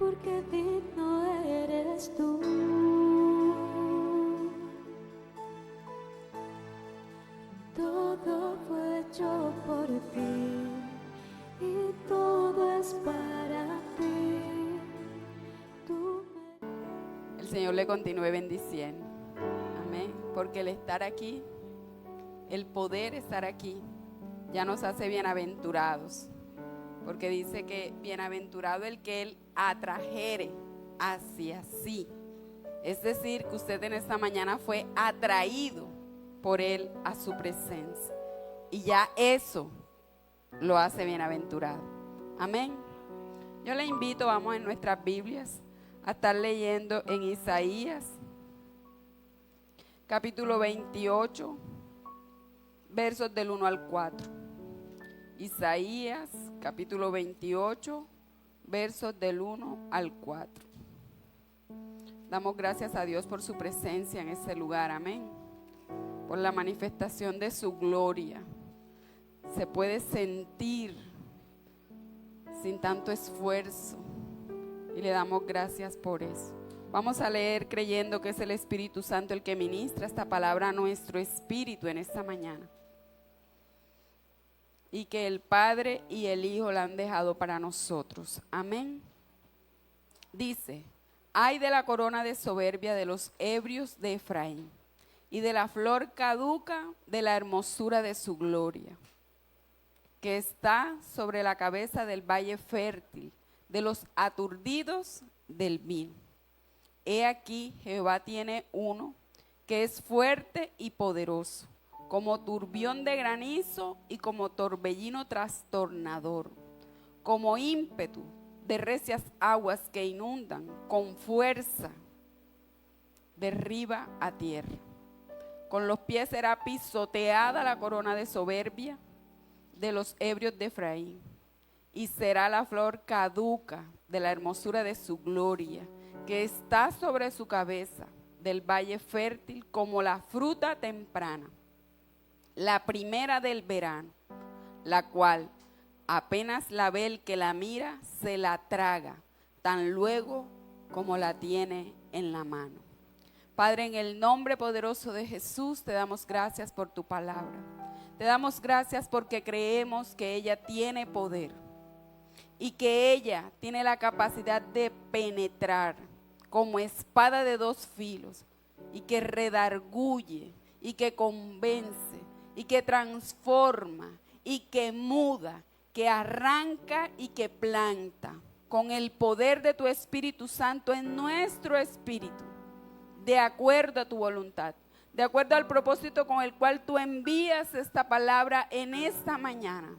porque digno eres tú. Todo fue hecho por ti y todo es para ti. El Señor le continúe bendiciendo. Amén. Porque el estar aquí, el poder estar aquí, ya nos hace bienaventurados. Porque dice que bienaventurado el que Él atrajere hacia sí. Es decir, que usted en esta mañana fue atraído por Él a su presencia. Y ya eso lo hace bienaventurado. Amén. Yo le invito, vamos en nuestras Biblias, a estar leyendo en Isaías, capítulo 28, versos del 1 al 4. Isaías, capítulo 28, versos del 1 al 4. Damos gracias a Dios por su presencia en ese lugar, amén. Por la manifestación de su gloria. Se puede sentir sin tanto esfuerzo y le damos gracias por eso. Vamos a leer creyendo que es el Espíritu Santo el que ministra esta palabra a nuestro espíritu en esta mañana. Y que el Padre y el Hijo la han dejado para nosotros. Amén. Dice: ay de la corona de soberbia de los ebrios de Efraín, y de la flor caduca de la hermosura de su gloria, que está sobre la cabeza del valle fértil, de los aturdidos del vino. He aquí, Jehová tiene uno que es fuerte y poderoso, como turbión de granizo y como torbellino trastornador, como ímpetu de recias aguas que inundan, con fuerza derriba a tierra. Con los pies será pisoteada la corona de soberbia de los ebrios de Efraín, y será la flor caduca de la hermosura de su gloria, que está sobre su cabeza, del valle fértil, como la fruta temprana, la primera del verano, la cual apenas la ve el que la mira, se la traga, tan luego como la tiene en la mano. Padre, en el nombre poderoso de Jesús, te damos gracias por tu palabra. Te damos gracias porque creemos que ella tiene poder y que ella tiene la capacidad de penetrar como espada de dos filos, y que redarguye y que convence y que transforma y que muda, que arranca y que planta con el poder de tu Espíritu Santo en nuestro espíritu, de acuerdo a tu voluntad, de acuerdo al propósito con el cual tú envías esta palabra en esta mañana.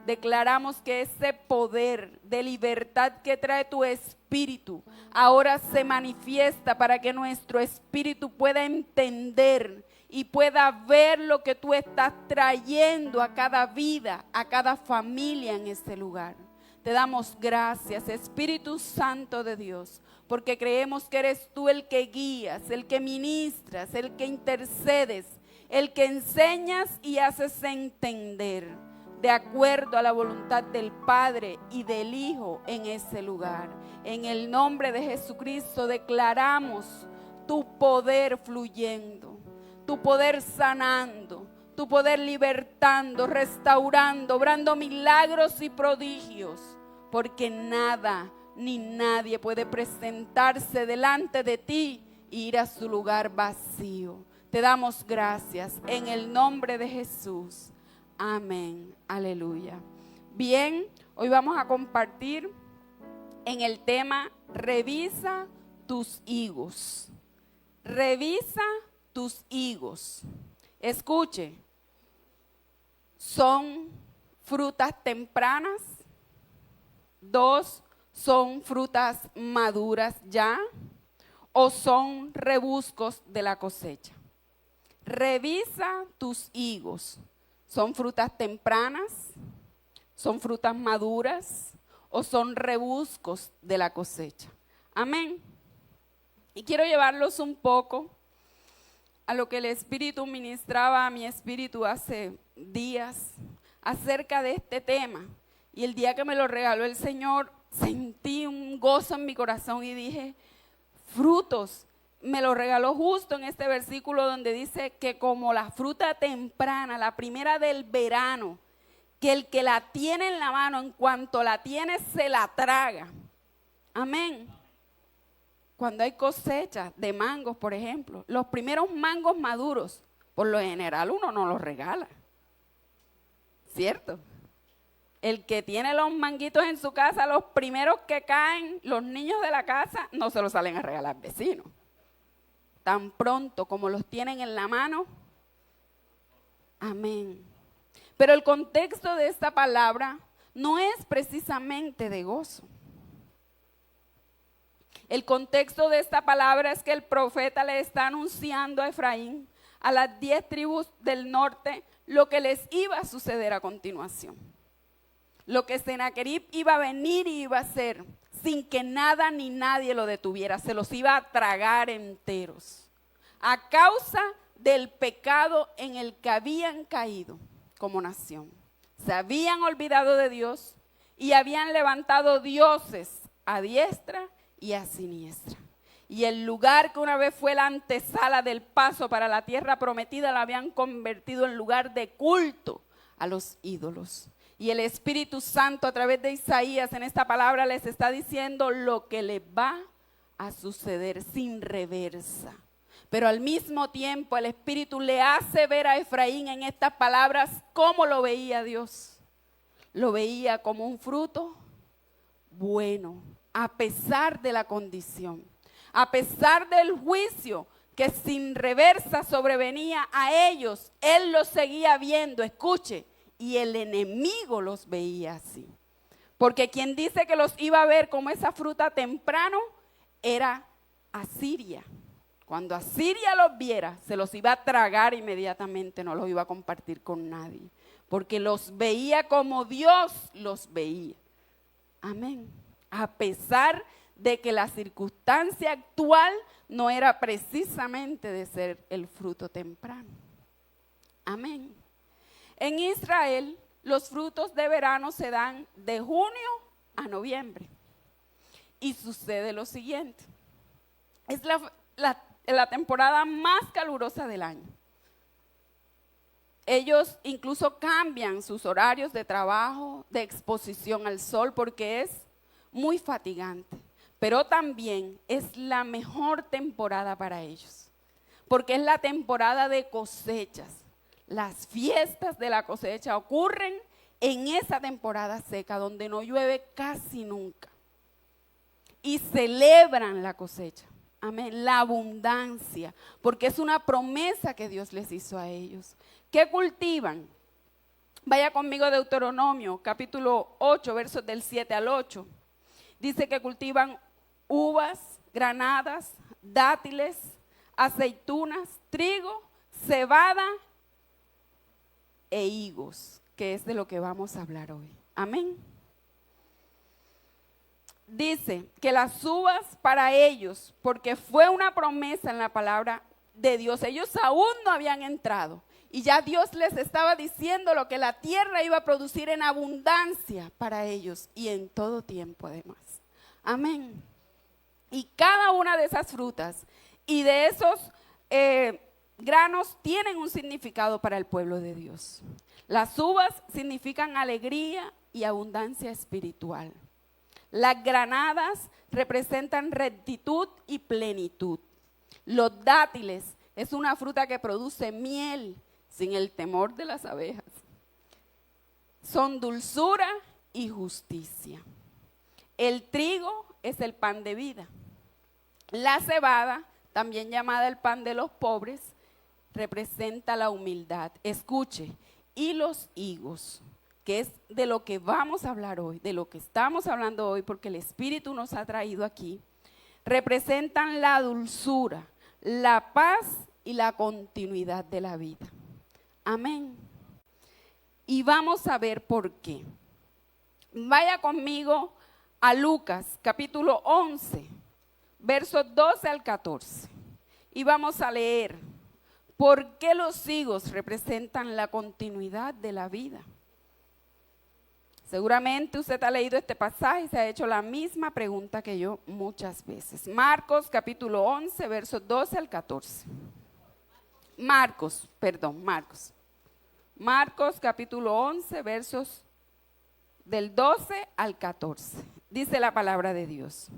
Declaramos que ese poder de libertad que trae tu espíritu ahora se manifiesta para que nuestro espíritu pueda entender y pueda ver lo que tú estás trayendo a cada vida, a cada familia en este lugar. Te damos gracias, Espíritu Santo de Dios, porque creemos que eres tú el que guías, el que ministras, el que intercedes, el que enseñas y haces entender, de acuerdo a la voluntad del Padre y del Hijo en ese lugar. En el nombre de Jesucristo declaramos tu poder fluyendo, tu poder sanando, tu poder libertando, restaurando, obrando milagros y prodigios, porque nada ni nadie puede presentarse delante de ti e ir a su lugar vacío. Te damos gracias en el nombre de Jesús. Amén, aleluya. Bien, hoy vamos a compartir en el tema revisa tus higos. Revisa tus higos. Escuche, son frutas tempranas. 2, son frutas maduras ya, o son rebuscos de la cosecha. Revisa tus higos. ¿Son frutas tempranas? ¿Son frutas maduras? ¿O son rebuscos de la cosecha? Amén. Y quiero llevarlos un poco a lo que el Espíritu ministraba a mi espíritu hace días acerca de este tema. Y el día que me lo regaló el Señor, sentí un gozo en mi corazón y dije, frutos. Me lo regaló justo en este versículo donde dice que como la fruta temprana, la primera del verano, que el que la tiene en la mano, en cuanto la tiene, se la traga. Amén. Cuando hay cosecha de mangos, por ejemplo, los primeros mangos maduros, por lo general uno no los regala. ¿Cierto? El que tiene los manguitos en su casa, los primeros que caen, los niños de la casa, no se los salen a regalar vecinos. Tan pronto como los tienen en la mano, amén. Pero el contexto de esta palabra no es precisamente de gozo. El contexto de esta palabra es que el profeta le está anunciando a Efraín, a las 10 tribus del norte, lo que les iba a suceder a continuación. Lo que Sennacherib iba a venir y iba a hacer sin que nada ni nadie lo detuviera. Se los iba a tragar enteros. A causa del pecado en el que habían caído como nación. Se habían olvidado de Dios y habían levantado dioses a diestra y a siniestra. Y el lugar que una vez fue la antesala del paso para la tierra prometida lo habían convertido en lugar de culto a los ídolos. Y el Espíritu Santo a través de Isaías en esta palabra les está diciendo lo que les va a suceder sin reversa. Pero al mismo tiempo el Espíritu le hace ver a Efraín en estas palabras cómo lo veía Dios. Lo veía como un fruto bueno, a pesar de la condición, a pesar del juicio que sin reversa sobrevenía a ellos. Él los seguía viendo, escuche. Y el enemigo los veía así. Porque quien dice que los iba a ver como esa fruta temprano era Asiria. Cuando Asiria los viera, se los iba a tragar inmediatamente, no los iba a compartir con nadie. Porque los veía como Dios los veía. Amén. A pesar de que la circunstancia actual no era precisamente de ser el fruto temprano. Amén. En Israel, los frutos de verano se dan de junio a noviembre. Y sucede lo siguiente. Es la temporada más calurosa del año. Ellos incluso cambian sus horarios de trabajo, de exposición al sol, porque es muy fatigante. Pero también es la mejor temporada para ellos, porque es la temporada de cosechas. Las fiestas de la cosecha ocurren en esa temporada seca donde no llueve casi nunca. Y celebran la cosecha. Amén. La abundancia. Porque es una promesa que Dios les hizo a ellos. ¿Qué cultivan? Vaya conmigo a Deuteronomio, capítulo 8, versos del 7 al 8. Dice que cultivan uvas, granadas, dátiles, aceitunas, trigo, cebada e higos, que es de lo que vamos a hablar hoy. Amén. Dice que las uvas para ellos, porque fue una promesa en la palabra de Dios, ellos aún no habían entrado y ya Dios les estaba diciendo lo que la tierra iba a producir en abundancia para ellos y en todo tiempo además. Amén. Y cada una de esas frutas y de esos granos tienen un significado para el pueblo de Dios. Las uvas significan alegría y abundancia espiritual. Las granadas representan rectitud y plenitud. Los dátiles es una fruta que produce miel sin el temor de las abejas. Son dulzura y justicia. El trigo es el pan de vida. La cebada, también llamada el pan de los pobres, representa la humildad. Escuche, y los higos, que es de lo que vamos a hablar hoy, de lo que estamos hablando hoy, porque el Espíritu nos ha traído aquí, representan la dulzura, la paz y la continuidad de la vida. Amén. Y vamos a ver por qué. Vaya conmigo a Lucas, capítulo 11, versos 12 al 14. Y vamos a leer por qué los higos representan la continuidad de la vida. Seguramente usted ha leído este pasaje y se ha hecho la misma pregunta que yo muchas veces. Marcos capítulo 11, versos 12 al 14. Marcos capítulo 11, versos del 12 al 14. Dice la palabra de Dios.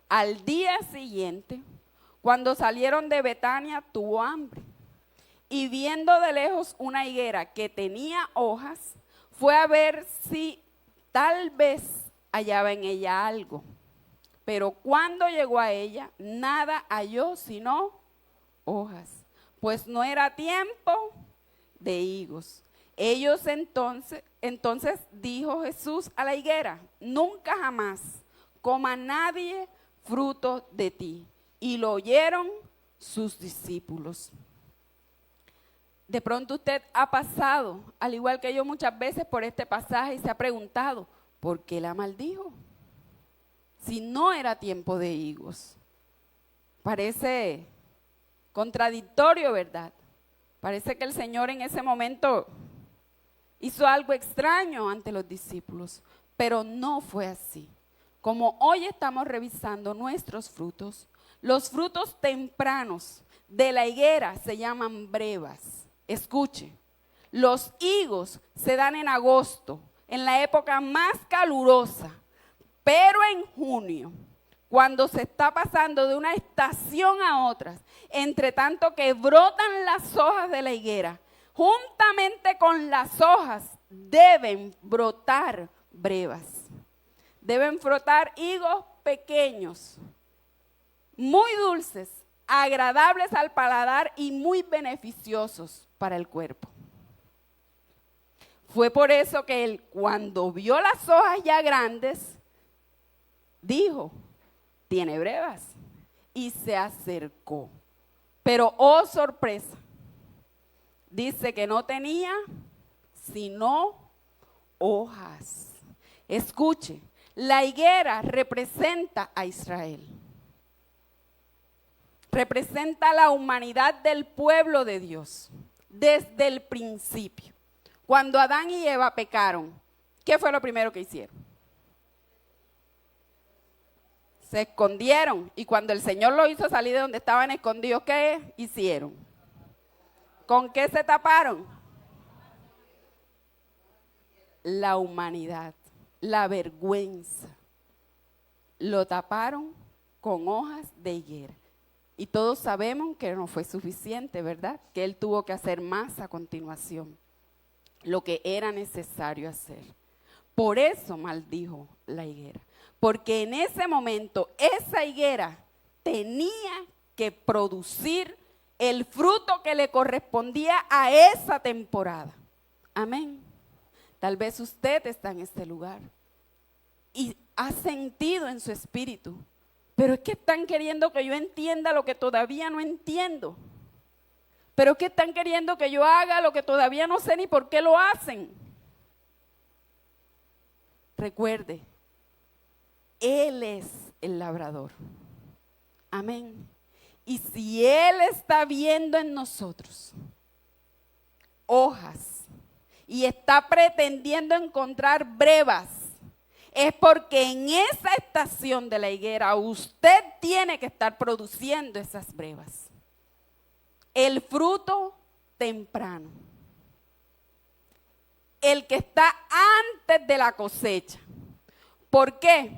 Al día siguiente, cuando salieron de Betania, tuvo hambre. Y viendo de lejos una higuera que tenía hojas, fue a ver si tal vez hallaba en ella algo. Pero cuando llegó a ella, nada halló sino hojas, pues no era tiempo de higos. Entonces dijo Jesús a la higuera: nunca jamás coma nadie fruto de ti. Y lo oyeron sus discípulos. De pronto usted ha pasado, al igual que yo muchas veces, por este pasaje y se ha preguntado, ¿por qué la maldijo? Si no era tiempo de higos. Parece contradictorio, ¿verdad? Parece que el Señor en ese momento hizo algo extraño ante los discípulos, pero no fue así. Como hoy estamos revisando nuestros frutos, los frutos tempranos de la higuera se llaman brevas. Escuche, los higos se dan en agosto, en la época más calurosa, pero en junio, cuando se está pasando de una estación a otra, entre tanto que brotan las hojas de la higuera, juntamente con las hojas deben brotar brevas. Deben brotar higos pequeños, muy dulces, agradables al paladar y muy beneficiosos para el cuerpo. Fue por eso que él, cuando vio las hojas ya grandes, dijo: tiene brevas, y se acercó. Pero, oh sorpresa, dice que no tenía sino hojas. Escuche, la higuera representa a Israel. Representa la humanidad del pueblo de Dios desde el principio. Cuando Adán y Eva pecaron, ¿qué fue lo primero que hicieron? Se escondieron. Y cuando el Señor los hizo salir de donde estaban escondidos, ¿qué hicieron? ¿Con qué se taparon? La humanidad, la vergüenza. Lo taparon con hojas de higuera. Y todos sabemos que no fue suficiente, ¿verdad? Que él tuvo que hacer más a continuación, lo que era necesario hacer. Por eso maldijo la higuera, porque en ese momento esa higuera tenía que producir el fruto que le correspondía a esa temporada. Amén. Tal vez usted está en este lugar y ha sentido en su espíritu: pero es que están queriendo que yo entienda lo que todavía no entiendo. Pero es que están queriendo que yo haga lo que todavía no sé ni por qué lo hacen. Recuerde, Él es el labrador. Amén. Y si Él está viendo en nosotros hojas y está pretendiendo encontrar brevas, es porque en esa estación de la higuera usted tiene que estar produciendo esas brevas. El fruto temprano. El que está antes de la cosecha. ¿Por qué?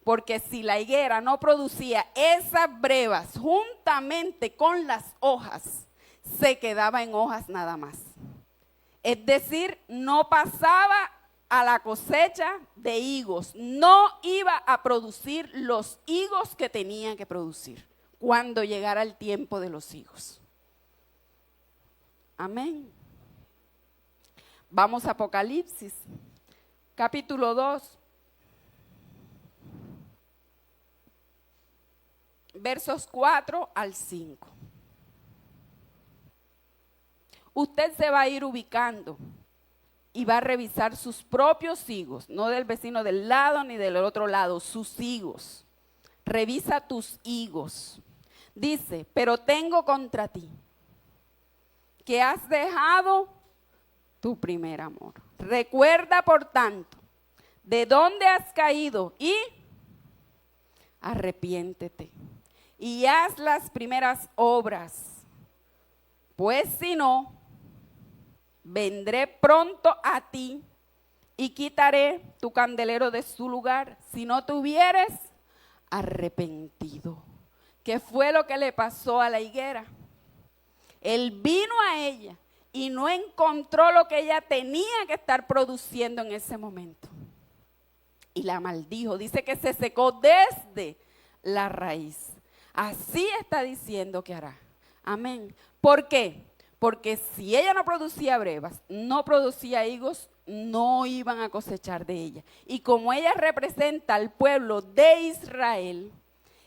Porque si la higuera no producía esas brevas juntamente con las hojas, se quedaba en hojas nada más. Es decir, no pasaba a la cosecha de higos, no iba a producir los higos que tenía que producir cuando llegara el tiempo de los higos. Amén. Vamos a Apocalipsis, capítulo 2, versos 4 al 5. Usted se va a ir ubicando y va a revisar sus propios higos, no del vecino del lado ni del otro lado, sus higos. Revisa tus higos. Dice: pero tengo contra ti que has dejado tu primer amor. Recuerda, por tanto, de dónde has caído y arrepiéntete y haz las primeras obras, pues si no, vendré pronto a ti y quitaré tu candelero de su lugar si no te hubieres arrepentido. ¿Qué fue lo que le pasó a la higuera? Él vino a ella y no encontró lo que ella tenía que estar produciendo en ese momento. Y la maldijo. Dice que se secó desde la raíz. Así está diciendo que hará. Amén. ¿Por qué? Porque si ella no producía brevas, no producía higos, no iban a cosechar de ella. Y como ella representa al pueblo de Israel,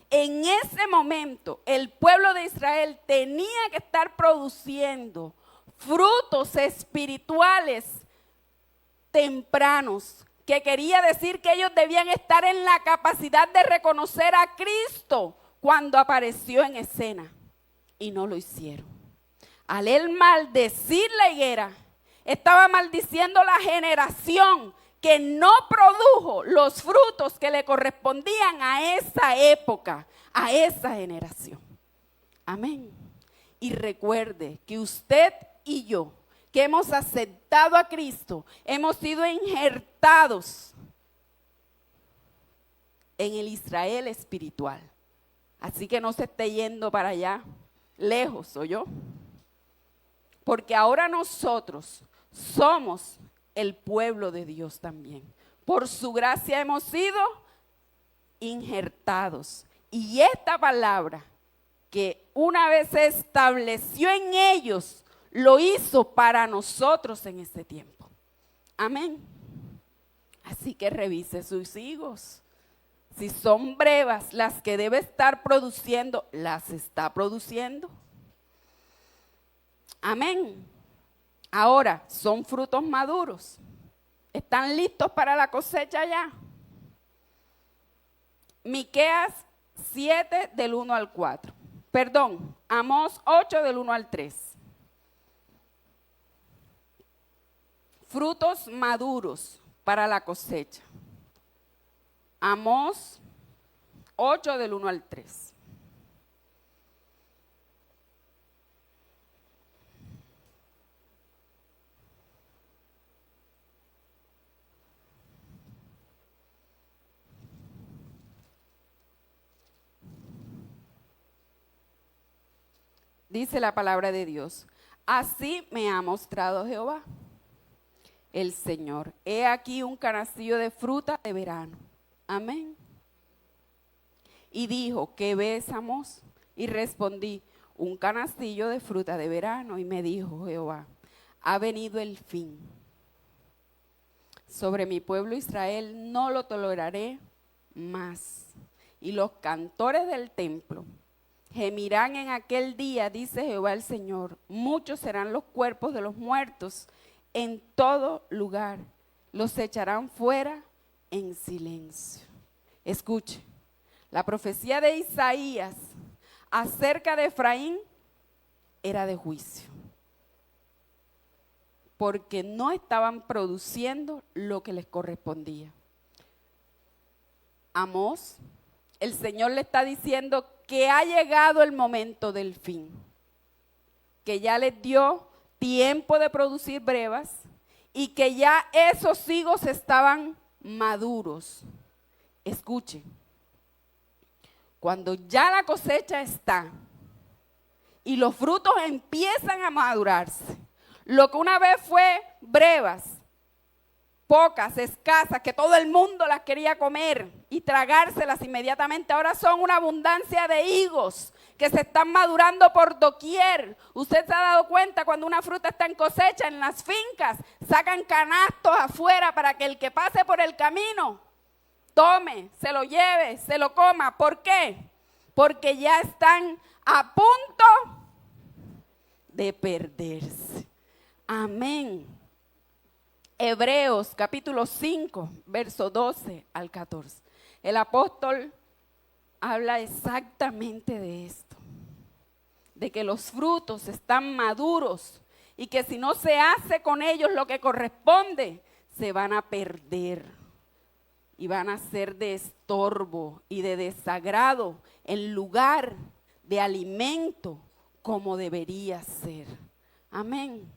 en ese momento el pueblo de Israel tenía que estar produciendo frutos espirituales tempranos, que quería decir que ellos debían estar en la capacidad de reconocer a Cristo cuando apareció en escena, y no lo hicieron. Al él maldecir la higuera, estaba maldiciendo la generación que no produjo los frutos que le correspondían a esa época, a esa generación. Amén. Y recuerde que usted y yo, que hemos aceptado a Cristo, hemos sido injertados en el Israel espiritual. Así que no se esté yendo para allá, lejos, ¿oyó? Porque ahora nosotros somos el pueblo de Dios también. Por su gracia hemos sido injertados. Y esta palabra que una vez se estableció en ellos, lo hizo para nosotros en este tiempo. Amén. Así que revise sus higos. Si son brevas las que debe estar produciendo, las está produciendo. Amén. Ahora, son frutos maduros. ¿Están listos para la cosecha ya? Miqueas 7 del 1 al 4. Perdón, Amós 8 del 1 al 3. Frutos maduros para la cosecha. Amós 8 del 1 al 3. Dice la palabra de Dios: así me ha mostrado Jehová, el Señor. He aquí un canastillo de fruta de verano. Amén. Y dijo: ¿qué ves, Amós? Y respondí: un canastillo de fruta de verano. Y me dijo Jehová: ha venido el fin. Sobre mi pueblo Israel no lo toleraré más. Y los cantores del templo gemirán en aquel día, dice Jehová el Señor. Muchos serán los cuerpos de los muertos en todo lugar. Los echarán fuera en silencio. Escuche, la profecía de Isaías acerca de Efraín era de juicio, porque no estaban produciendo lo que les correspondía. Amós, el Señor le está diciendo que ha llegado el momento del fin, que ya les dio tiempo de producir brevas y que ya esos higos estaban maduros. Escuchen, cuando ya la cosecha está y los frutos empiezan a madurarse, lo que una vez fue brevas, pocas, escasas, que todo el mundo las quería comer y tragárselas inmediatamente, ahora son una abundancia de higos que se están madurando por doquier. Usted se ha dado cuenta cuando una fruta está en cosecha en las fincas, sacan canastos afuera para que el que pase por el camino tome, se lo lleve, se lo coma. ¿Por qué? Porque ya están a punto de perderse. Amén. Hebreos capítulo 5, verso 12 al 14. El apóstol habla exactamente de esto, de que los frutos están maduros y que si no se hace con ellos lo que corresponde, se van a perder y van a ser de estorbo y de desagrado en lugar de alimento como debería ser. Amén.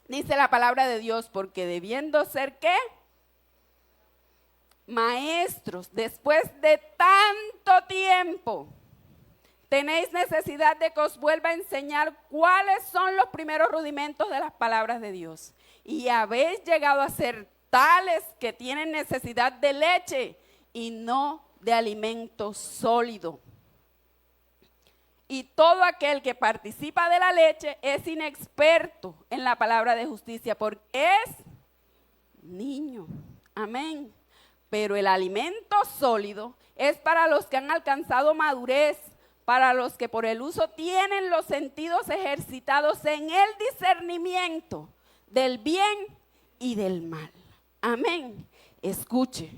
Dice la palabra de Dios, porque debiendo ser ¿qué? Maestros, después de tanto tiempo, tenéis necesidad de que os vuelva a enseñar cuáles son los primeros rudimentos de las palabras de Dios. Y habéis llegado a ser tales que tienen necesidad de leche y no de alimento sólido. Y todo aquel que participa de la leche es inexperto en la palabra de justicia porque es niño. Amén. Pero el alimento sólido es para los que han alcanzado madurez, para los que por el uso tienen los sentidos ejercitados en el discernimiento del bien y del mal. Amén. Escuche,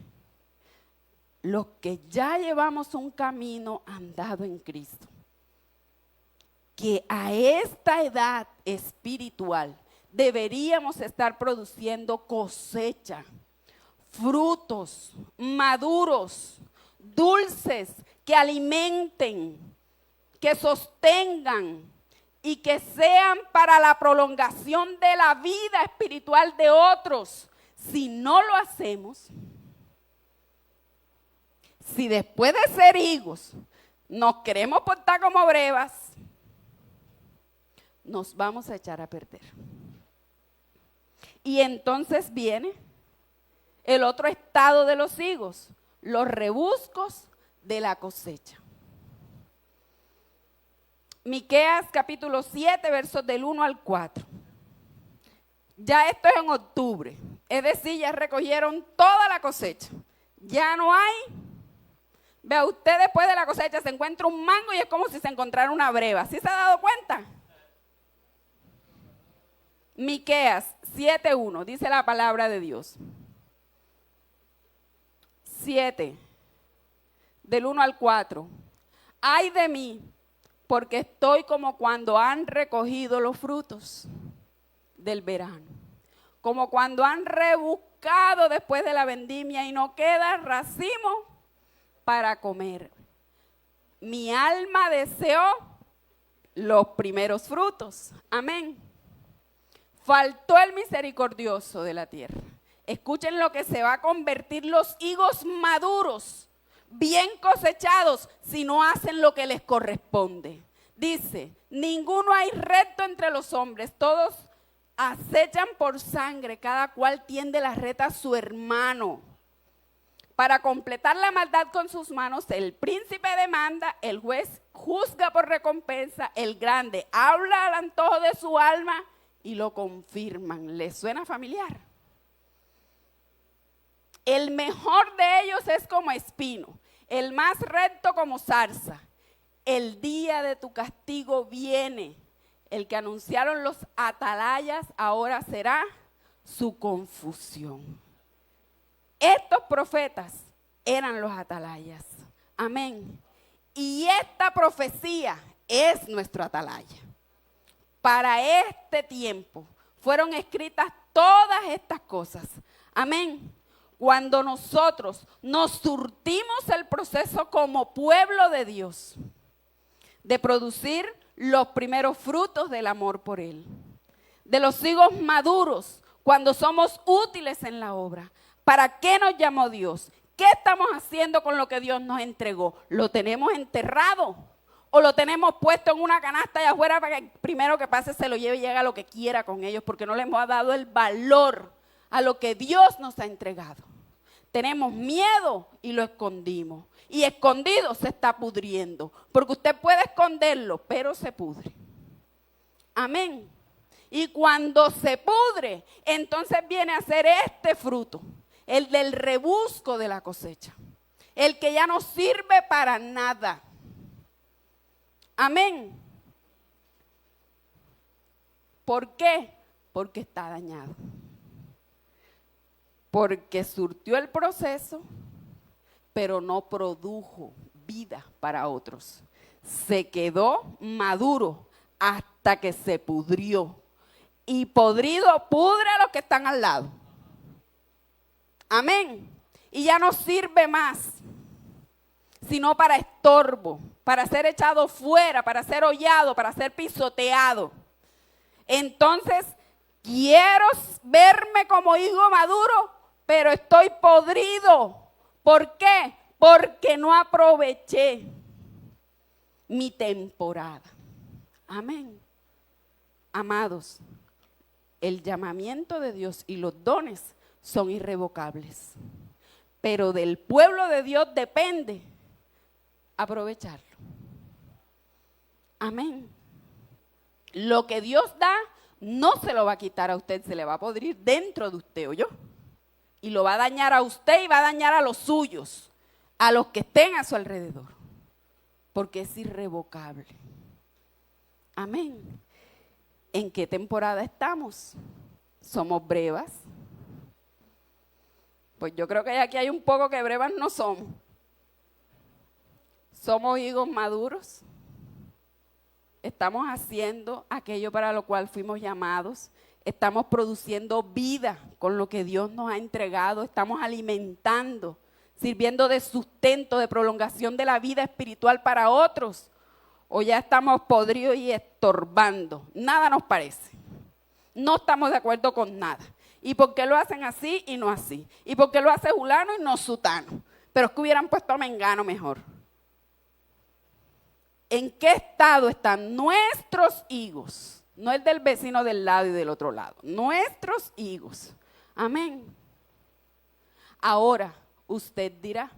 los que ya llevamos un camino andado en Cristo, que a esta edad espiritual deberíamos estar produciendo cosecha, frutos maduros, dulces, que alimenten, que sostengan y que sean para la prolongación de la vida espiritual de otros. Si no lo hacemos, si después de ser higos nos queremos portar como brevas, nos vamos a echar a perder. Y entonces viene el otro estado de los higos, los rebuscos de la cosecha. Miqueas capítulo 7, versos del 1 al 4. Ya esto es en octubre, es decir, ya recogieron toda la cosecha. Ya no hay. Vea, usted después de la cosecha se encuentra un mango y es como si se encontrara una breva. ¿Sí se ha dado cuenta? Miqueas 7:1, dice la palabra de Dios. 7, del 1 al 4. Ay de mí, porque estoy como cuando han recogido los frutos del verano, como cuando han rebuscado después de la vendimia y no queda racimo para comer. Mi alma deseó los primeros frutos. Amén. Faltó el misericordioso de la tierra. Escuchen lo que se va a convertir los higos maduros, bien cosechados, si no hacen lo que les corresponde. Dice, ninguno hay recto entre los hombres, todos acechan por sangre, cada cual tiende la red a su hermano. Para completar la maldad con sus manos, el príncipe demanda, el juez juzga por recompensa, el grande habla al antojo de su alma y lo confirman. ¿Les suena familiar? El mejor de ellos es como espino, el más recto como zarza. El día de tu castigo viene. El que anunciaron los atalayas ahora será su confusión. Estos profetas eran los atalayas. Amén. Y esta profecía es nuestro atalaya. Para este tiempo fueron escritas todas estas cosas. Amén. Cuando nosotros nos surtimos el proceso como pueblo de Dios, de producir los primeros frutos del amor por Él, de los higos maduros, cuando somos útiles en la obra. ¿Para qué nos llamó Dios? ¿Qué estamos haciendo con lo que Dios nos entregó? ¿Lo tenemos enterrado? ¿O lo tenemos puesto en una canasta allá afuera para que el primero que pase se lo lleve y haga lo que quiera con ellos? Porque no le hemos dado el valor a lo que Dios nos ha entregado. Tenemos miedo y lo escondimos. Y escondido se está pudriendo. Porque usted puede esconderlo, pero se pudre. Amén. Y cuando se pudre, entonces viene a ser este fruto, el del rebusco de la cosecha, el que ya no sirve para nada. Amén. ¿Por qué? Porque está dañado. Porque surtió el proceso, pero no produjo vida para otros. Se quedó maduro hasta que se pudrió. y podrido pudre a los que están al lado. Amén. Y ya no sirve más, sino para estorbo, para ser echado fuera, para ser hollado, para ser pisoteado. Entonces, quiero verme como higo maduro, pero estoy podrido. ¿Por qué? Porque no aproveché mi temporada. Amén. Amados, el llamamiento de Dios y los dones son irrevocables. Pero del pueblo de Dios depende aprovecharlo. Amén. Lo que Dios da no se lo va a quitar a usted, se le va a podrir dentro de usted, ¿oyó? Y lo va a dañar a usted y va a dañar a los suyos, a los que estén a su alrededor, porque es irrevocable. Amén. ¿En qué temporada estamos? ¿Somos brevas? Pues yo creo que aquí hay un poco que brevas no somos. ¿Somos higos maduros? ¿Estamos haciendo aquello para lo cual fuimos llamados? ¿Estamos produciendo vida con lo que Dios nos ha entregado? ¿Estamos alimentando, sirviendo de sustento, de prolongación de la vida espiritual para otros? ¿O ya estamos podridos y estorbando? Nada nos parece. No estamos de acuerdo con nada. ¿Y por qué lo hacen así y no así? ¿Y por qué lo hace fulano y no sutano? Pero es que hubieran puesto a mengano mejor. ¿En qué estado están nuestros higos? No el del vecino del lado y del otro lado. Nuestros higos. Amén. Ahora, usted dirá,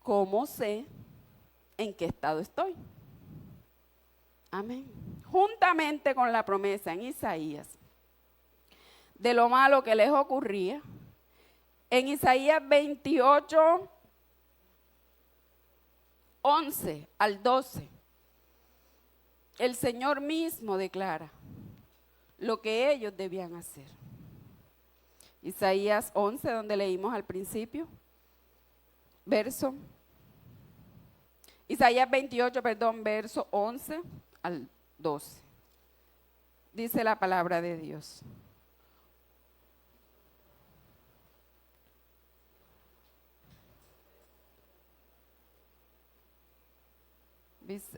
¿cómo sé en qué estado estoy? Amén. Juntamente con la promesa en Isaías de lo malo que les ocurría, en Isaías 28, 11 al 12, el Señor mismo declara lo que ellos debían hacer. Isaías 11, donde leímos al principio, Isaías 28, verso 11 al 12. Dice la palabra de Dios.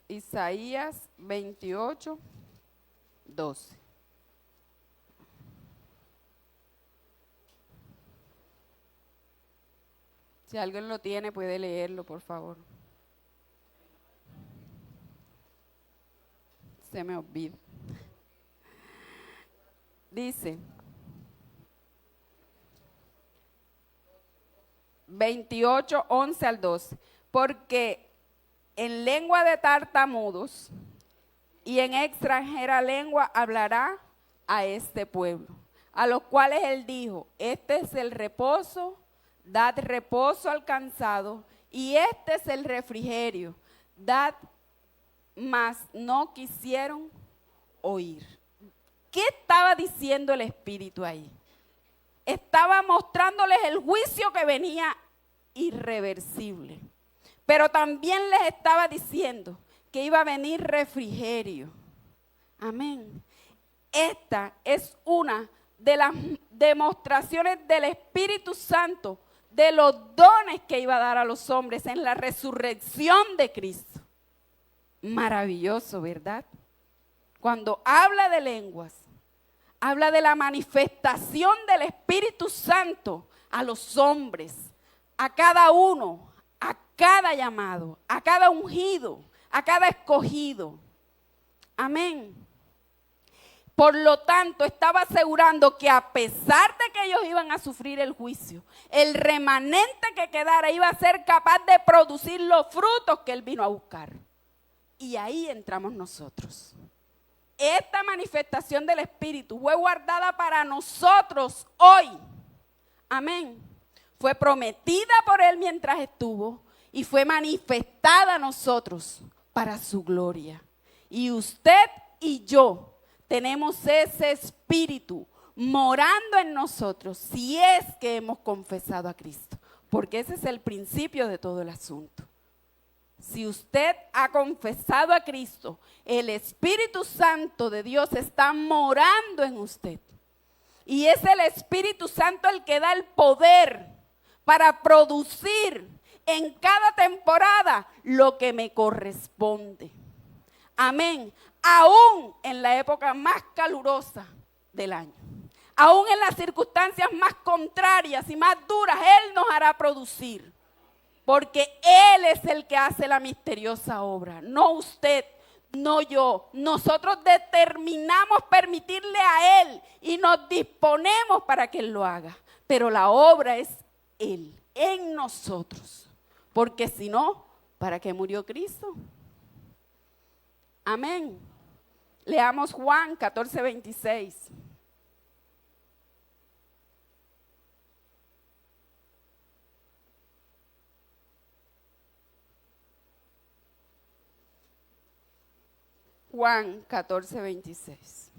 Isaías 28, 12. Si alguien lo tiene, puede leerlo, por favor. Se me olvida. Dice 28, 11 al 12. Porque en lengua de tartamudos y en extranjera lengua hablará a este pueblo, a los cuales él dijo, este es el reposo, dad reposo al cansado, y este es el refrigerio, dad, mas no quisieron oír. ¿Qué estaba diciendo el Espíritu ahí? Estaba mostrándoles el juicio que venía irreversible. Pero también les estaba diciendo que iba a venir refrigerio. Amén. Esta es una de las demostraciones del Espíritu Santo de los dones que iba a dar a los hombres en la resurrección de Cristo. Maravilloso, ¿verdad? Cuando habla de lenguas, habla de la manifestación del Espíritu Santo a los hombres, a cada uno, a cada llamado, a cada ungido, a cada escogido. Amén. Por lo tanto, estaba asegurando que a pesar de que ellos iban a sufrir el juicio, el remanente que quedara iba a ser capaz de producir los frutos que él vino a buscar. Y ahí entramos nosotros. Esta manifestación del Espíritu fue guardada para nosotros hoy. Amén. Fue prometida por él mientras estuvo y fue manifestada a nosotros para su gloria. Y usted y yo tenemos ese Espíritu morando en nosotros si es que hemos confesado a Cristo. Porque ese es el principio de todo el asunto. Si usted ha confesado a Cristo, el Espíritu Santo de Dios está morando en usted. Y es el Espíritu Santo el que da el poder para producir en cada temporada lo que me corresponde. Amén. Aún en la época más calurosa del año. Aún en las circunstancias más contrarias y más duras, Él nos hará producir. Porque Él es el que hace la misteriosa obra, no usted, no yo. Nosotros determinamos permitirle a Él y nos disponemos para que Él lo haga. Pero la obra es Él, en nosotros. Porque si no, ¿para qué murió Cristo? Amén. Leamos Juan 14:26. Juan 14:26.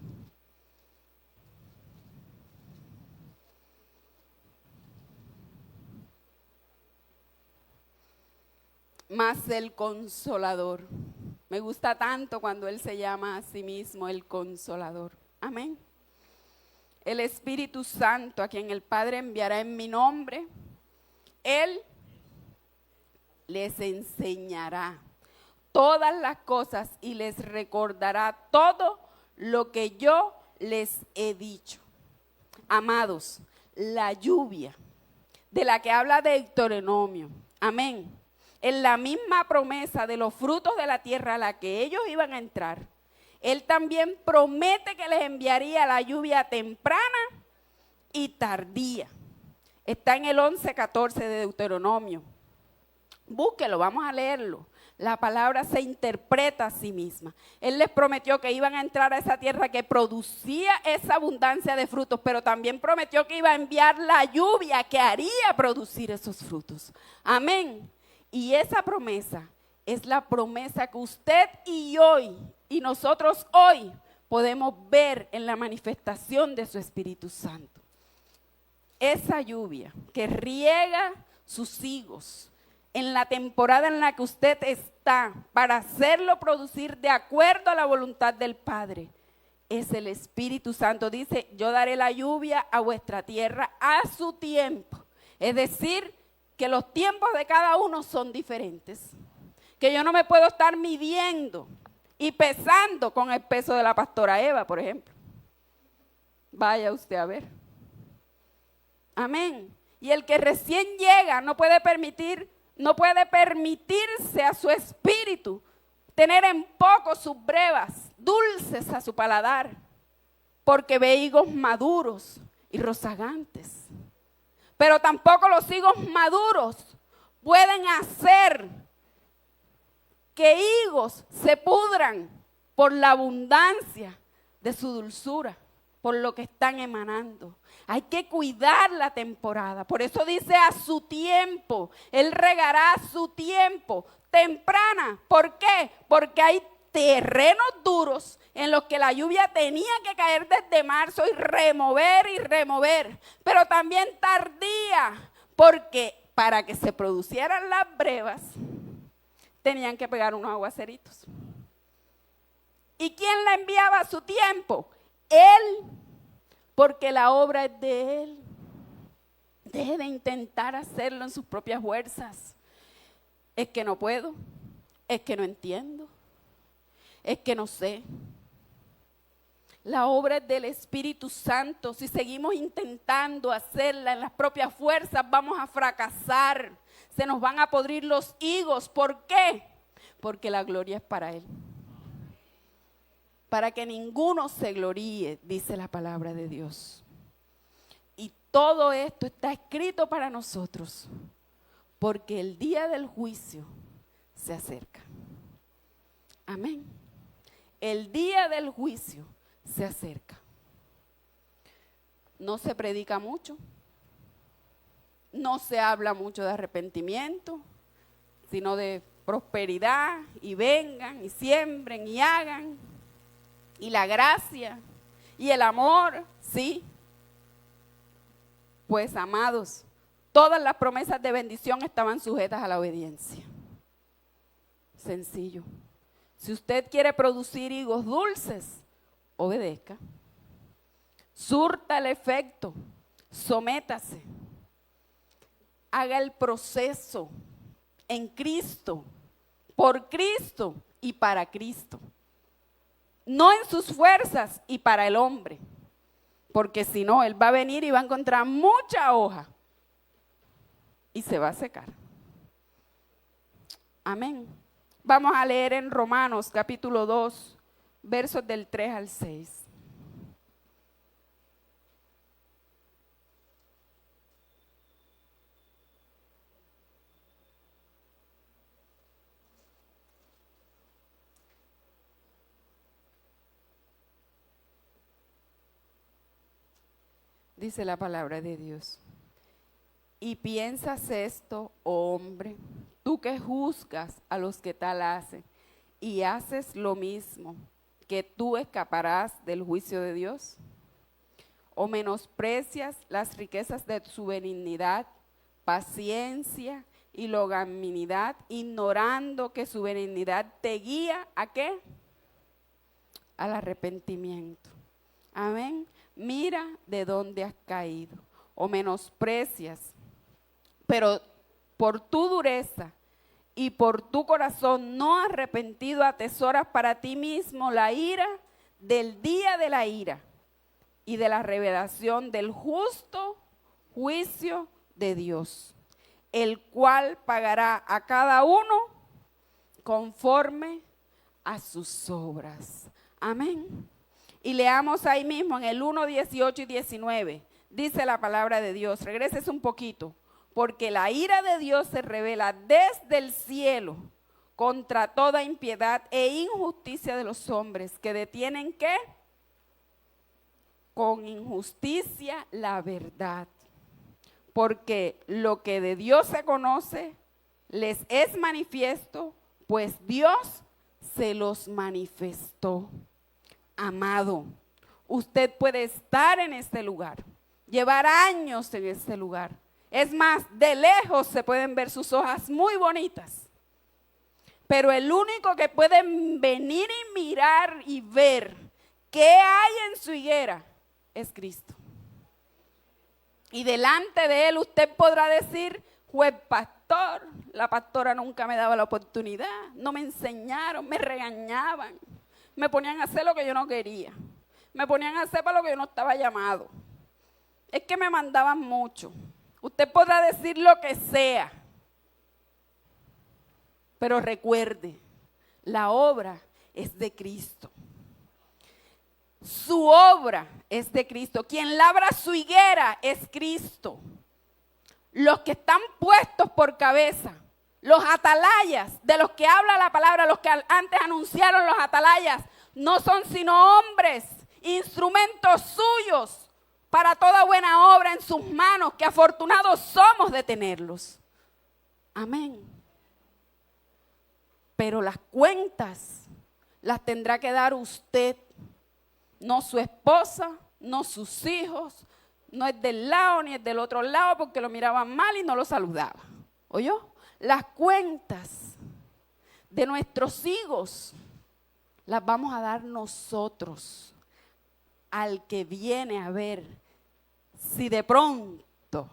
Mas el Consolador. Me gusta tanto cuando Él se llama a sí mismo el Consolador. Amén. El Espíritu Santo, a quien el Padre enviará en mi nombre, Él les enseñará todas las cosas y les recordará todo lo que yo les he dicho. Amados, la lluvia de la que habla Deuteronomio, amén, en la misma promesa de los frutos de la tierra a la que ellos iban a entrar, Él también promete que les enviaría la lluvia temprana y tardía. Está en el 11:14 de Deuteronomio. Búsquelo, vamos a leerlo. La palabra se interpreta a sí misma. Él les prometió que iban a entrar a esa tierra que producía esa abundancia de frutos, pero también prometió que iba a enviar la lluvia que haría producir esos frutos. Amén. Y esa promesa es la promesa que usted y nosotros hoy podemos ver en la manifestación de su Espíritu Santo. Esa lluvia que riega sus higos en la temporada en la que usted está para hacerlo producir de acuerdo a la voluntad del Padre, es el Espíritu Santo. Dice, yo daré la lluvia a vuestra tierra a su tiempo. Es decir, que los tiempos de cada uno son diferentes. Que yo no me puedo estar midiendo y pesando con el peso de la pastora Eva, por ejemplo. Vaya usted a ver. Amén. Y el que recién llega no puede permitirse a su espíritu tener en poco sus brevas, dulces a su paladar, porque ve higos maduros y rozagantes. Pero tampoco los higos maduros pueden hacer que higos se pudran por la abundancia de su dulzura, por lo que están emanando. Hay que cuidar la temporada. Por eso dice a su tiempo. Él regará a su tiempo, temprana. ¿Por qué? Porque hay terrenos duros en los que la lluvia tenía que caer desde marzo y remover. Pero también tardía, porque para que se producieran las brevas, tenían que pegar unos aguaceritos. ¿Y quién la enviaba a su tiempo? Él, porque la obra es de Él. Deje de intentar hacerlo en sus propias fuerzas. Es que no puedo, es que no entiendo, es que no sé. La obra es del Espíritu Santo. Si seguimos intentando hacerla en las propias fuerzas, vamos a fracasar. Se nos van a podrir los higos. ¿Por qué? Porque la gloria es para Él. Para que ninguno se gloríe, dice la palabra de Dios. Y todo esto está escrito para nosotros, porque el día del juicio se acerca. Amén. El día del juicio se acerca. No se predica mucho, no se habla mucho de arrepentimiento, sino de prosperidad, y vengan, y siembren, y hagan. Y la gracia y el amor, sí. Pues, amados, todas las promesas de bendición estaban sujetas a la obediencia. sencillo. Si usted quiere producir higos dulces, obedezca. Surta el efecto, sométase. Haga el proceso en Cristo, por Cristo y para Cristo. No en sus fuerzas y para el hombre. Porque si no, él va a venir y va a encontrar mucha hoja y se va a secar. Amén. Vamos a leer en Romanos capítulo 2, versos del 3 al 6. Dice la palabra de Dios. Y piensas esto, oh hombre, tú que juzgas a los que tal hacen y haces lo mismo, que tú escaparás del juicio de Dios. O menosprecias las riquezas de su benignidad, paciencia y longanimidad, ignorando que su benignidad te guía ¿a qué? Al arrepentimiento. Amén. Mira de dónde has caído, o menosprecias, pero por tu dureza y por tu corazón no arrepentido atesoras para ti mismo la ira del día de la ira y de la revelación del justo juicio de Dios, el cual pagará a cada uno conforme a sus obras. Amén. Y leamos ahí mismo en el 1, 18 y 19. Dice la palabra de Dios. Regreses un poquito. Porque la ira de Dios se revela desde el cielo contra toda impiedad e injusticia de los hombres que detienen ¿qué? Con injusticia la verdad. Porque lo que de Dios se conoce les es manifiesto, pues Dios se los manifestó. Amado, usted puede estar en este lugar, llevar años en este lugar. Es más, de lejos se pueden ver sus hojas muy bonitas. Pero el único que puede venir y mirar y ver qué hay en su higuera es Cristo. Y delante de él usted podrá decir, juez pastor, la pastora nunca me daba la oportunidad, no me enseñaron, me regañaban. Me ponían a hacer lo que yo no quería. Me ponían a hacer para lo que yo no estaba llamado. Es que me mandaban mucho. Usted podrá decir lo que sea. Pero recuerde, la obra es de Cristo. Su obra es de Cristo. Quien labra su higuera es Cristo. Los que están puestos por cabeza, los atalayas, de los que habla la palabra, los que antes anunciaron los atalayas, no son sino hombres, instrumentos suyos para toda buena obra en sus manos, que afortunados somos de tenerlos. Amén. Pero las cuentas las tendrá que dar usted, no su esposa, no sus hijos, no es del lado ni es del otro lado porque lo miraban mal y no lo saludaba. ¿Oyó? Las cuentas de nuestros hijos las vamos a dar nosotros al que viene a ver si de pronto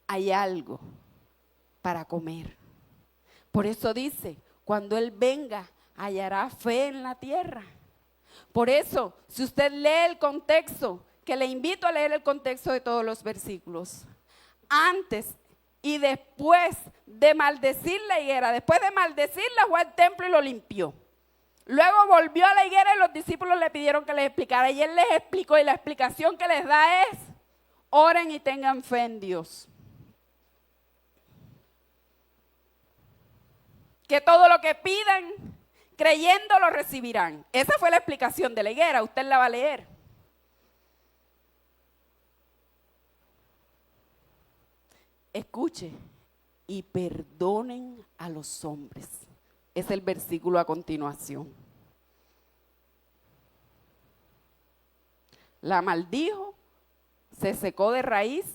hay algo para comer. Por eso dice, cuando Él venga, hallará fe en la tierra. Por eso, si usted lee el contexto, que le invito a leer el contexto de todos los versículos, antes y después de maldecir la higuera, después de maldecirla, fue al templo y lo limpió. Luego volvió a la higuera y los discípulos le pidieron que les explicara. Y Él les explicó, y la explicación que les da es, oren y tengan fe en Dios. Que todo lo que pidan, creyendo lo recibirán. Esa fue la explicación de la higuera, usted la va a leer. Escuche, y perdonen a los hombres. Es el versículo a continuación. La maldijo, se secó de raíz,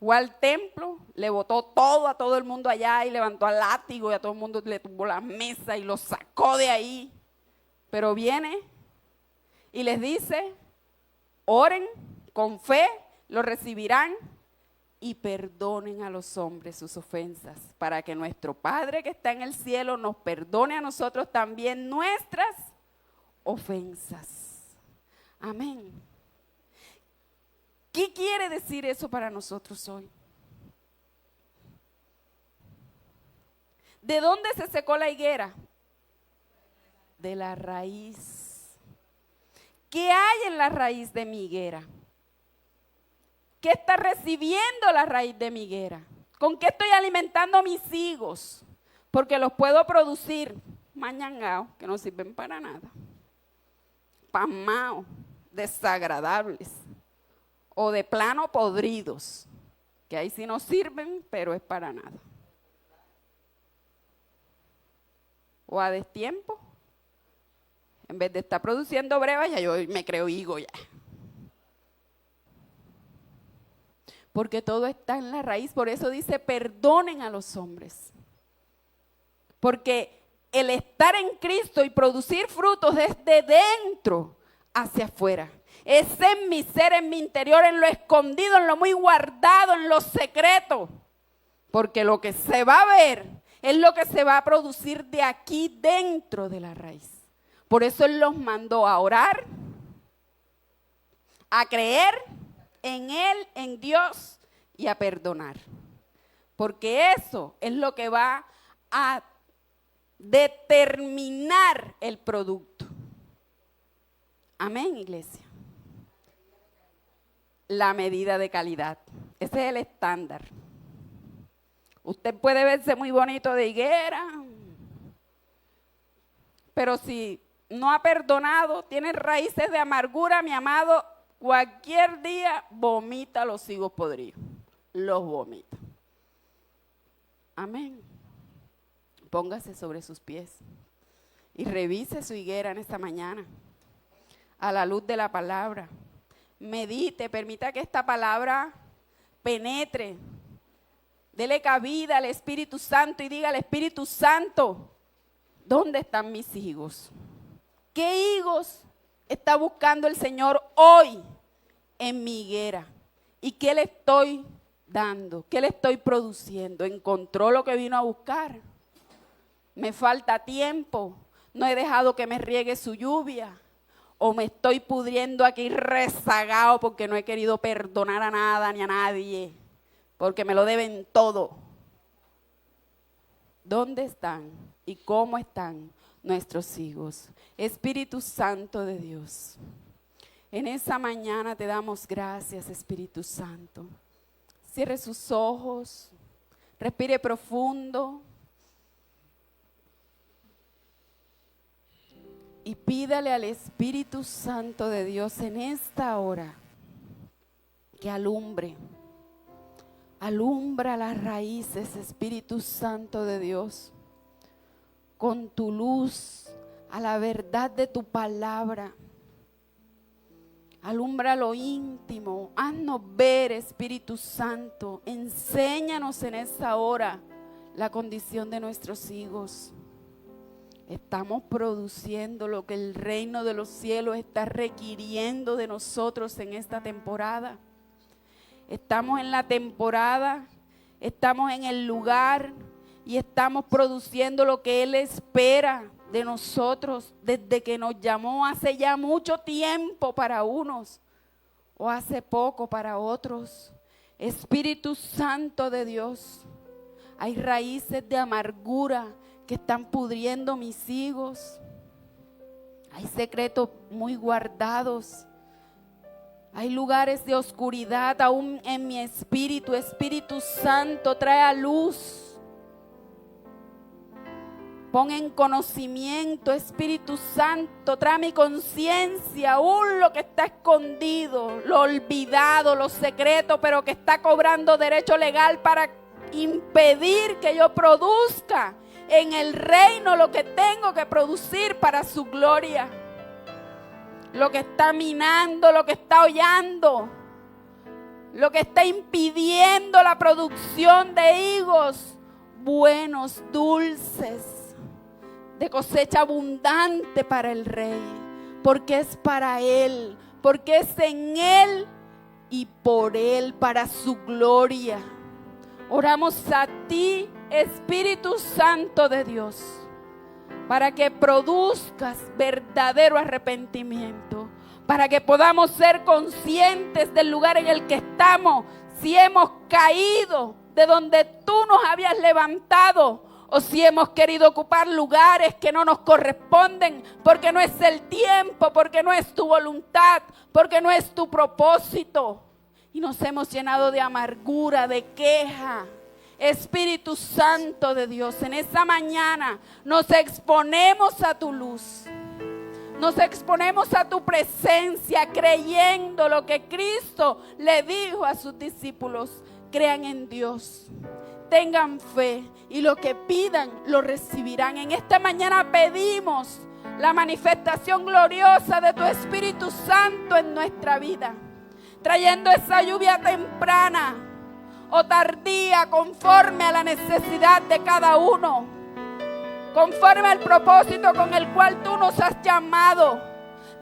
Fue al templo, le botó todo a todo el mundo allá y levantó al látigo y a todo el mundo le tumbó la mesa y lo sacó de ahí. Pero viene y les dice, oren con fe, lo recibirán y perdonen a los hombres sus ofensas, para que nuestro Padre que está en el cielo nos perdone a nosotros también nuestras ofensas. Amén. ¿Qué quiere decir eso para nosotros hoy? ¿De dónde se secó la higuera? De la raíz. ¿Qué hay en la raíz de mi higuera? ¿Qué está recibiendo la raíz de mi higuera? ¿Con qué estoy alimentando a mis higos? Porque los puedo producir mañangaos, que no sirven para nada, pasmaos, desagradables, o de plano podridos, que ahí sí no sirven, pero es para nada. O a destiempo, en vez de estar produciendo brevas, ya yo me creo higo ya. Porque todo está en la raíz, por eso dice, perdonen a los hombres. Porque el estar en Cristo y producir frutos desde dentro hacia afuera. Es en mi ser, en mi interior, en lo escondido, en lo muy guardado, en lo secreto. Porque lo que se va a ver es lo que se va a producir de aquí dentro de la raíz. Por eso Él los mandó a orar, a creer en Él, en Dios y a perdonar. Porque eso es lo que va a determinar el producto. Amén, iglesia. La medida de calidad. Ese es el estándar. Usted puede verse muy bonito de higuera, pero si no ha perdonado, tiene raíces de amargura, mi amado, cualquier día vomita los higos podridos. Los vomita. Amén. Póngase sobre sus pies y revise su higuera en esta mañana a la luz de la palabra. Medite, permita que esta palabra penetre. Dele cabida al Espíritu Santo y diga al Espíritu Santo, ¿dónde están mis higos? ¿Qué higos está buscando el Señor hoy en mi higuera? ¿Y qué le estoy dando? ¿Qué le estoy produciendo? ¿Encontró lo que vino a buscar? ¿Me falta tiempo? ¿No he dejado que me riegue su lluvia? ¿O me estoy pudriendo aquí rezagado porque no he querido perdonar a nada ni a nadie? Porque me lo deben todo. ¿Dónde están y cómo están nuestros hijos? Espíritu Santo de Dios, en esa mañana te damos gracias, Espíritu Santo. Cierre sus ojos, respire profundo y pídale al Espíritu Santo de Dios en esta hora que alumbra las raíces, Espíritu Santo de Dios, con tu luz a la verdad de tu palabra. Alumbra lo íntimo, haznos ver, Espíritu Santo, enséñanos en esta hora la condición de nuestros hijos. Estamos produciendo lo que el reino de los cielos está requiriendo de nosotros en esta temporada. Estamos en la temporada, estamos en el lugar y estamos produciendo lo que Él espera de nosotros desde que nos llamó hace ya mucho tiempo para unos o hace poco para otros. Espíritu Santo de Dios, hay raíces de amargura que están pudriendo mis higos. Hay secretos muy guardados. Hay lugares de oscuridad aún en mi espíritu. Espíritu Santo, trae a luz. Pon en conocimiento, Espíritu Santo, trae a mi conciencia aún lo que está escondido, lo olvidado, lo secreto, pero que está cobrando derecho legal para impedir que yo produzca en el reino lo que tengo que producir para su gloria. Lo que está minando, lo que está hollando lo que está impidiendo la producción de higos buenos, dulces, de cosecha abundante para el Rey, porque es para Él, porque es en Él y por Él, para su gloria. Oramos a ti, Espíritu Santo de Dios, para que produzcas verdadero arrepentimiento, para que podamos ser conscientes del lugar en el que estamos, si hemos caído de donde tú nos habías levantado, o si hemos querido ocupar lugares que no nos corresponden, porque no es el tiempo, porque no es tu voluntad, porque no es tu propósito. Y nos hemos llenado de amargura, de queja. Espíritu Santo de Dios, en esta mañana nos exponemos a tu luz. Nos exponemos a tu presencia, creyendo lo que Cristo le dijo a sus discípulos. Crean en Dios, tengan fe y lo que pidan lo recibirán. En esta mañana pedimos la manifestación gloriosa de tu Espíritu Santo en nuestra vida, trayendo esa lluvia temprana o tardía conforme a la necesidad de cada uno, conforme al propósito con el cual tú nos has llamado,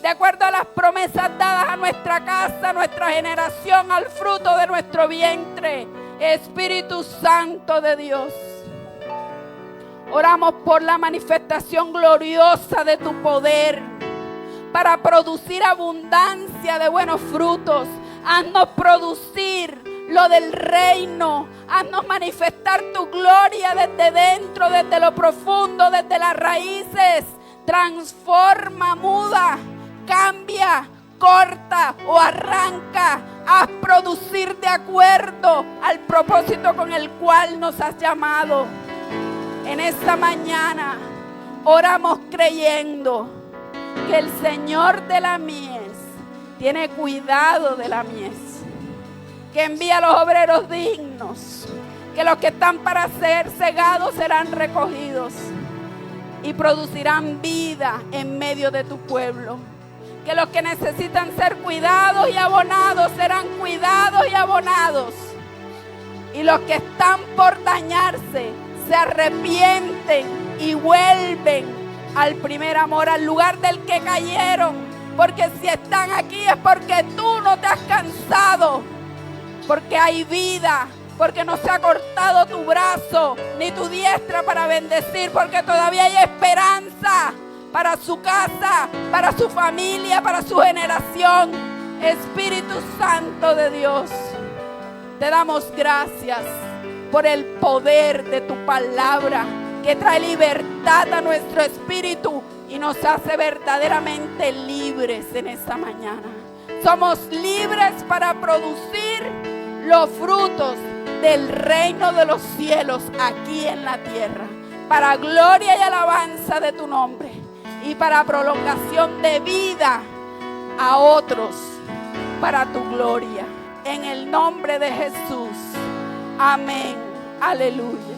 de acuerdo a las promesas dadas a nuestra casa, a nuestra generación, al fruto de nuestro vientre. Espíritu Santo de Dios, oramos por la manifestación gloriosa de tu poder para producir abundancia de buenos frutos. Haznos producir lo del reino, haznos manifestar tu gloria desde dentro, desde lo profundo, desde las raíces. Transforma, muda, cambia, corta o arranca. Haz producir de acuerdo al propósito con el cual nos has llamado. En esta mañana oramos creyendo que el Señor de la mies tiene cuidado de la mies, que envía a los obreros dignos, que los que están para ser cegados serán recogidos y producirán vida en medio de tu pueblo. Que los que necesitan ser cuidados y abonados serán cuidados y abonados. Y los que están por dañarse se arrepienten y vuelven al primer amor, al lugar del que cayeron. Porque si están aquí es porque tú no te has cansado, porque hay vida, porque no se ha cortado tu brazo ni tu diestra para bendecir, porque todavía hay esperanza para su casa, para su familia, para su generación. Espíritu Santo de Dios, te damos gracias por el poder de tu palabra que trae libertad a nuestro espíritu y nos hace verdaderamente libres en esta mañana. Somos libres para producir los frutos del reino de los cielos aquí en la tierra, para gloria y alabanza de tu nombre y para prolongación de vida a otros, para tu gloria. En el nombre de Jesús. Amén. Aleluya.